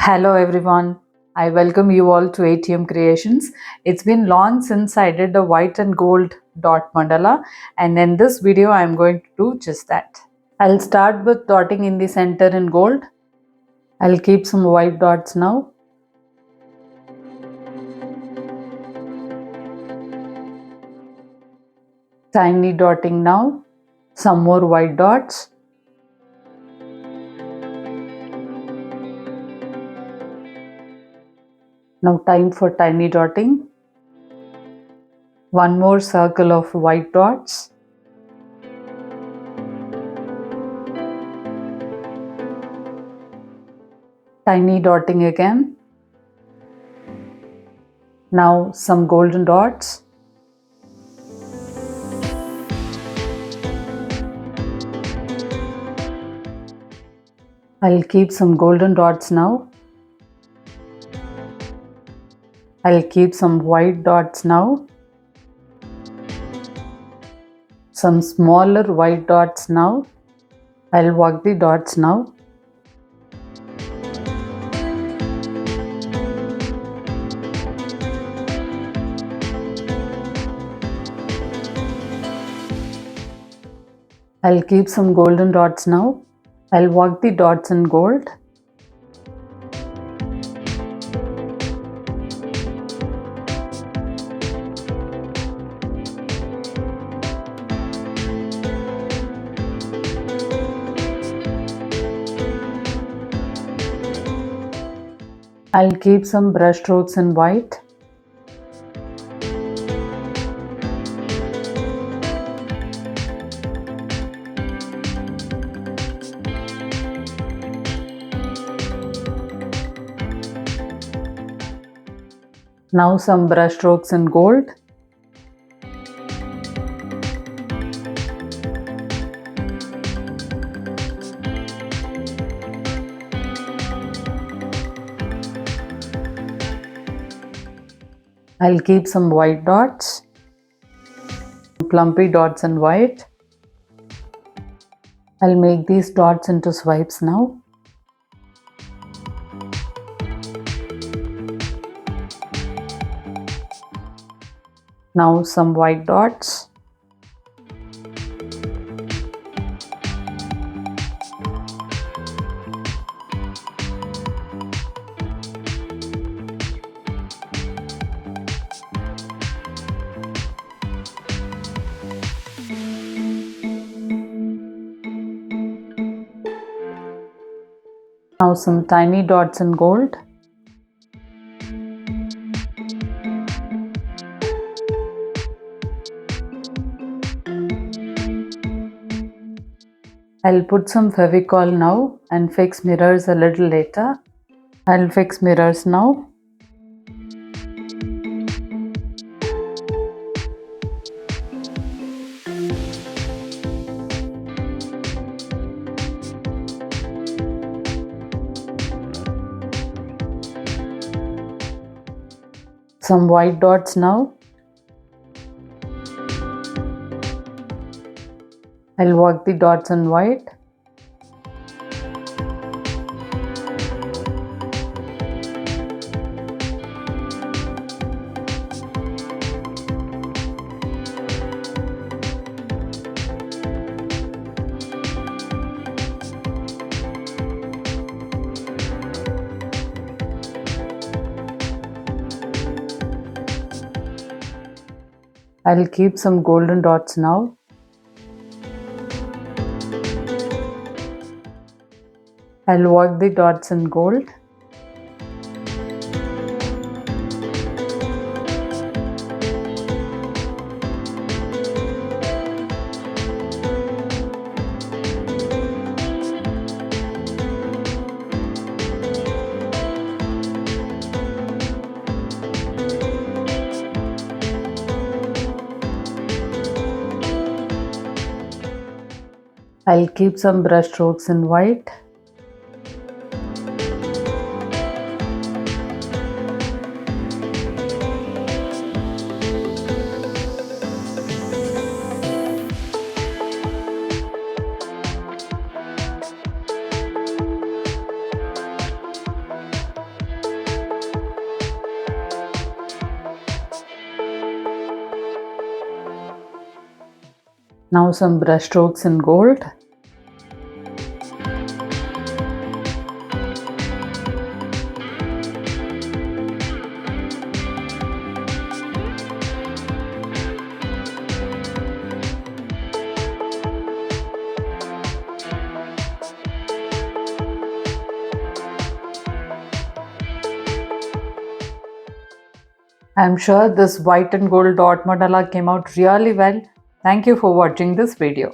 Hello everyone. I welcome you all to ATM Creations. It's been long since I did the white and gold dot mandala, and in this video I am going to do just that. I'll start with dotting in the center in gold. I'll keep some white dots now. Tiny dotting now. Some more white dots. Now time for tiny dotting. One more circle of white dots. Tiny dotting again. Now some golden dots. I'll keep some golden dots now. I'll keep some white dots now. Some smaller white dots now. I'll work the dots now. I'll keep some golden dots now. I'll work the dots in gold. I'll keep some brush strokes in white. Now some brush strokes in gold. I'll keep some white dots, plumpy dots in white. I'll make these dots into swipes now. Now some white dots. Now some tiny dots in gold. I'll put some Fevicol now and fix mirrors a little later. I'll fix mirrors now. Some white dots now. I'll work the dots in white. I'll keep some golden dots now. I'll work the dots in gold. I'll keep some brush strokes in white. Now some brush strokes in gold. I'm sure this white and gold dot mandala came out really well. Thank you for watching this video.